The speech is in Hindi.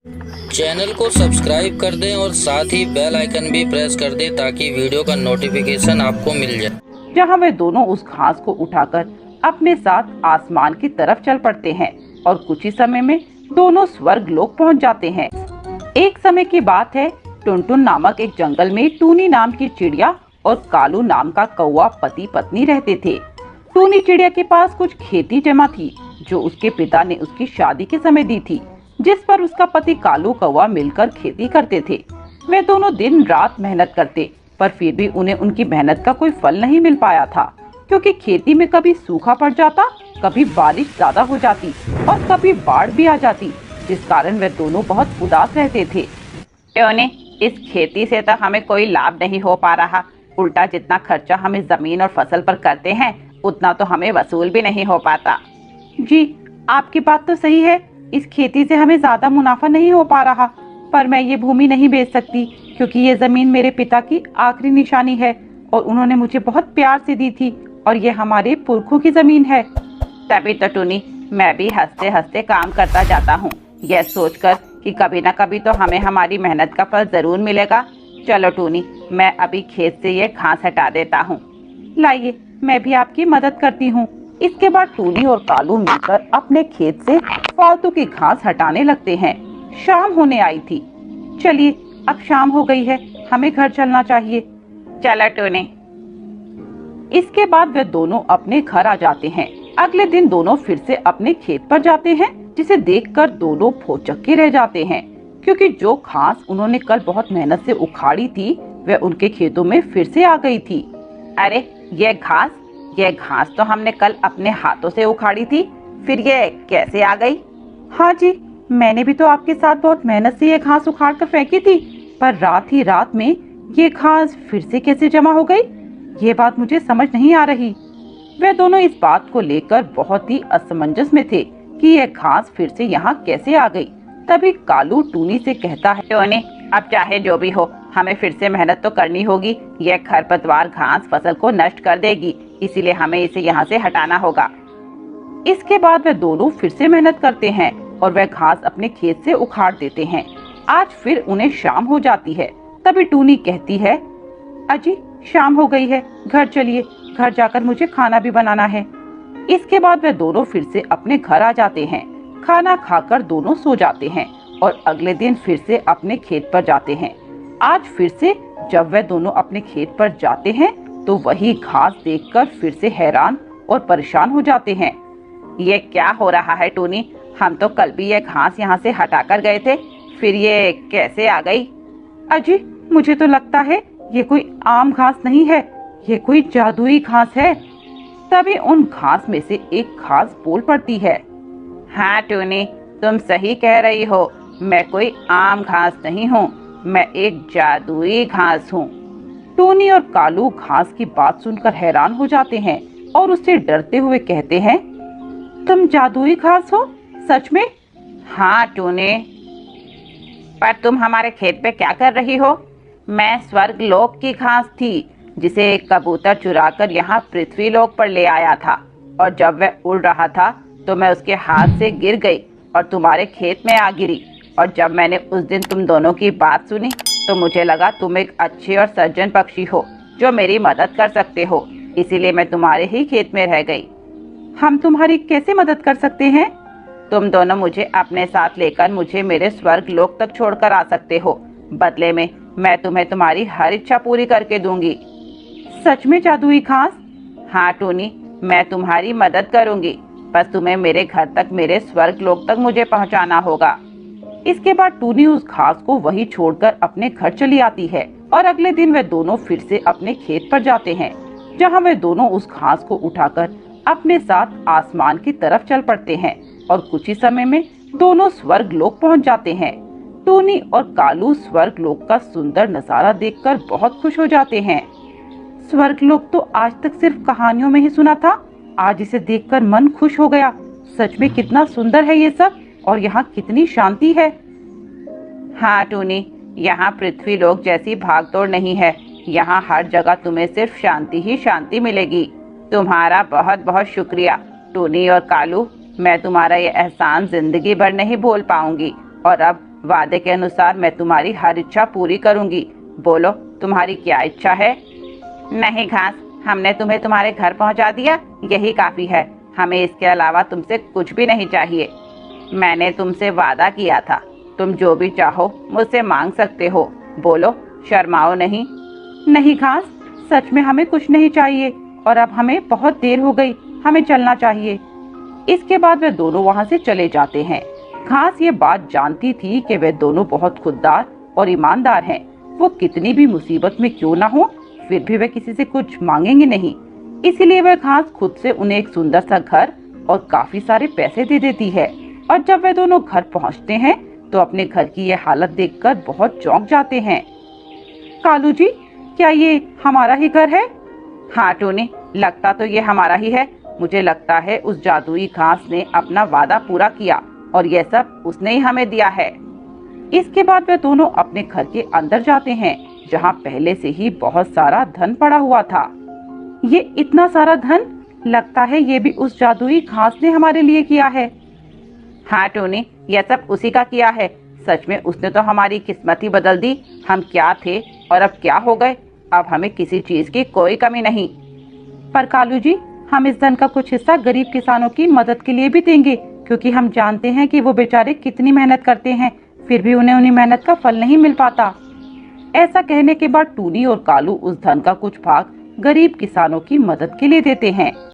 चैनल को सब्सक्राइब कर दें और साथ ही बेल आइकन भी प्रेस कर दें ताकि वीडियो का नोटिफिकेशन आपको मिल जाए। जहाँ वे दोनों उस घास को उठाकर अपने साथ आसमान की तरफ चल पड़ते हैं और कुछ ही समय में दोनों स्वर्ग लोक पहुँच जाते हैं। एक समय की बात है, टुनटुन नामक एक जंगल में टूनी नाम की चिड़िया और कालू नाम का कौवा पति पत्नी रहते थे। टूनी चिड़िया के पास कुछ खेती जमा थी जो उसके पिता ने उसकी शादी के समय दी थी, जिस पर उसका पति कालू कौवा मिलकर खेती करते थे। वे दोनों दिन रात मेहनत करते, पर फिर भी उन्हें उनकी मेहनत का कोई फल नहीं मिल पाया था, क्योंकि खेती में कभी सूखा पड़ जाता, कभी बारिश ज्यादा हो जाती और कभी बाढ़ भी आ जाती, जिस कारण वे दोनों बहुत उदास रहते थे। टोनी, इस खेती से तो हमें कोई लाभ नहीं हो पा रहा। उल्टा जितना खर्चा हम इस जमीन और फसल पर करते हैं उतना तो हमें वसूल भी नहीं हो पाता। जी, आपकी बात तो सही है। इस खेती से हमें ज्यादा मुनाफा नहीं हो पा रहा, पर मैं ये भूमि नहीं बेच सकती क्योंकि ये जमीन मेरे पिता की आखिरी निशानी है और उन्होंने मुझे बहुत प्यार से दी थी और ये हमारे पुरखों की जमीन है। तभी तो टूनी, मैं भी हंसते हंसते काम करता जाता हूँ, यह सोचकर कि कभी न कभी तो हमें हमारी मेहनत का फल जरूर मिलेगा। चलो टूनी, मैं अभी खेत से ये घास हटा देता हूँ। लाइए, मैं भी आपकी मदद करती हूँ। इसके बाद टूनी और कालू मिलकर अपने खेत से फालतू की घास हटाने लगते हैं। शाम होने आई थी। चलिए, अब शाम हो गई है, हमें घर चलना चाहिए। चलो टूनी। इसके बाद वे दोनों अपने घर आ जाते हैं। अगले दिन दोनों फिर से अपने खेत पर जाते हैं, जिसे देखकर दोनों भौचक्के रह जाते हैं, क्योंकि जो घास उन्होंने कल बहुत मेहनत से उखाड़ी थी वह उनके खेतों में फिर से आ गई थी। अरे, यह घास तो हमने कल अपने हाथों से उखाड़ी थी, फिर ये कैसे आ गई? हाँ जी, मैंने भी तो आपके साथ बहुत मेहनत से ये घास उखाड़ कर फेंकी थी, पर रात ही रात में ये घास फिर से कैसे जमा हो गई? ये बात मुझे समझ नहीं आ रही। वे दोनों इस बात को लेकर बहुत ही असमंजस में थे कि यह घास फिर से यहाँ कैसे आ गई। तभी कालू टूनी से कहता है, टूनी, अब चाहे जो भी हो, हमें फिर से मेहनत तो करनी होगी। यह खरपतवार घास फसल को नष्ट कर देगी, इसीलिए हमें इसे यहाँ से हटाना होगा। इसके बाद वे दोनों फिर से मेहनत करते हैं और वह घास अपने खेत से उखाड़ देते हैं। आज फिर उन्हें शाम हो जाती है। तभी टूनी कहती है, अजी, शाम हो गई है, घर चलिए, घर जाकर मुझे खाना भी बनाना है। इसके बाद वे दोनों फिर से अपने घर आ जाते हैं। खाना खाकर दोनों सो जाते हैं और अगले दिन फिर से अपने खेत पर जाते हैं। आज फिर से जब वे दोनों अपने खेत पर जाते हैं तो वही घास देखकर फिर से हैरान और परेशान हो जाते हैं। ये क्या हो रहा है टूनी? हम तो कल भी ये घास यहाँ से हटाकर गए थे, फिर ये कैसे आ गई? अजी, मुझे तो लगता है ये कोई आम घास नहीं है, ये कोई जादुई घास है। तभी उन घास में से एक घास बोल पड़ती है, हाँ टूनी, तुम सही कह रही हो, मैं कोई आम घास नहीं हूँ, मैं एक जादुई घास हूँ। टूनी और कालू घास की बात सुनकर हैरान हो जाते हैं और उससे डरते हुए कहते हैं, तुम जादुई घास हो? सच में? हाँ टूनी, पर तुम हमारे खेत पे क्या कर रही हो? मैं स्वर्ग लोक की घास थी जिसे एक कबूतर चुराकर यहाँ पृथ्वी लोक पर ले आया था, और जब वह उड़ रहा था तो मैं उसके हाथ से गिर गई और तुम्हारे खेत में आ गिरी। और जब मैंने उस दिन तुम दोनों की बात सुनी तो मुझे लगा तुम एक अच्छे और सज्जन पक्षी हो जो मेरी मदद कर सकते हो, इसीलिए मैं तुम्हारे ही खेत में रह गई। हम तुम्हारी कैसे मदद कर सकते हैं? तुम दोनों मुझे अपने साथ लेकर मुझे मेरे स्वर्ग लोक तक छोड़कर आ सकते हो। बदले में मैं तुम्हें तुम्हारी हर इच्छा पूरी करके दूंगी। सच में जादुई घास? हाँ टूनी, मैं तुम्हारी मदद करूंगी, बस तुम्हें मेरे घर तक, मेरे स्वर्ग लोक तक मुझे पहुंचाना होगा। इसके बाद टूनी उस घास को वहीं छोड़कर अपने घर चली आती है और अगले दिन वे दोनों फिर से अपने खेत पर जाते हैं, जहां वे दोनों उस घास को उठाकर अपने साथ आसमान की तरफ चल पड़ते हैं और कुछ ही समय में दोनों स्वर्ग लोक पहुंच जाते हैं। टूनी और कालू स्वर्ग लोक का सुंदर नजारा देखकर बहुत खुश हो जाते हैं। स्वर्ग लोक तो आज तक सिर्फ कहानियों में ही सुना था, आज इसे देखकर मन खुश हो गया। सच में कितना सुंदर है ये सब, और यहाँ कितनी शांति है। हाँ टूनी, यहाँ पृथ्वी लोक जैसी भागदौड़ नहीं है, यहाँ हर जगह तुम्हें सिर्फ शांति ही शांति मिलेगी। तुम्हारा बहुत बहुत शुक्रिया टूनी और कालू, मैं तुम्हारा ये एहसान जिंदगी भर नहीं भूल पाऊंगी। और अब वादे के अनुसार मैं तुम्हारी हर इच्छा पूरी करूंगी। बोलो तुम्हारी क्या इच्छा है? नहीं घास, हमने तुम्हें तुम्हारे घर पहुंचा दिया, यही काफी है। हमें इसके अलावा तुमसे कुछ भी नहीं चाहिए। मैंने तुमसे वादा किया था, तुम जो भी चाहो मुझसे मांग सकते हो। बोलो, शर्माओ नहीं। नहीं घास, सच में हमें कुछ नहीं चाहिए और अब हमें बहुत देर हो गई, हमें चलना चाहिए। इसके बाद वे दोनों वहां से चले जाते हैं। घास ये बात जानती थी कि वे दोनों बहुत खुददार और ईमानदार हैं। वो कितनी भी मुसीबत में क्यों ना हो, फिर भी वे किसी से कुछ मांगेंगे नहीं। इसीलिए वह घास खुद से उन्हें एक सुंदर सा घर और काफी सारे पैसे दे देती है। और जब वे दोनों घर पहुंचते हैं तो अपने घर की ये हालत देखकर बहुत चौंक जाते हैं। कालू जी, क्या ये हमारा ही घर है? हाँ टोनी, लगता तो ये हमारा ही है। मुझे लगता है उस जादुई घास ने अपना वादा पूरा किया और यह सब उसने ही हमें दिया है। इसके बाद वे दोनों अपने घर के अंदर जाते हैं, जहाँ पहले से ही बहुत सारा धन पड़ा हुआ था। ये इतना सारा धन, लगता है ये भी उस जादुई घास ने हमारे लिए किया है। हाँ टोनी, यह सब उसी का किया है। सच में उसने तो हमारी किस्मत ही बदल दी। हम क्या थे और अब क्या हो गए। अब हमें किसी चीज की कोई कमी नहीं। पर कालू जी, हम इस धन का कुछ हिस्सा गरीब किसानों की मदद के लिए भी देंगे, क्योंकि हम जानते हैं कि वो बेचारे कितनी मेहनत करते हैं, फिर भी उन्हें उन्हीं मेहनत का फल नहीं मिल पाता। ऐसा कहने के बाद टूनी और कालू उस धन का कुछ भाग गरीब किसानों की मदद के लिए देते हैं।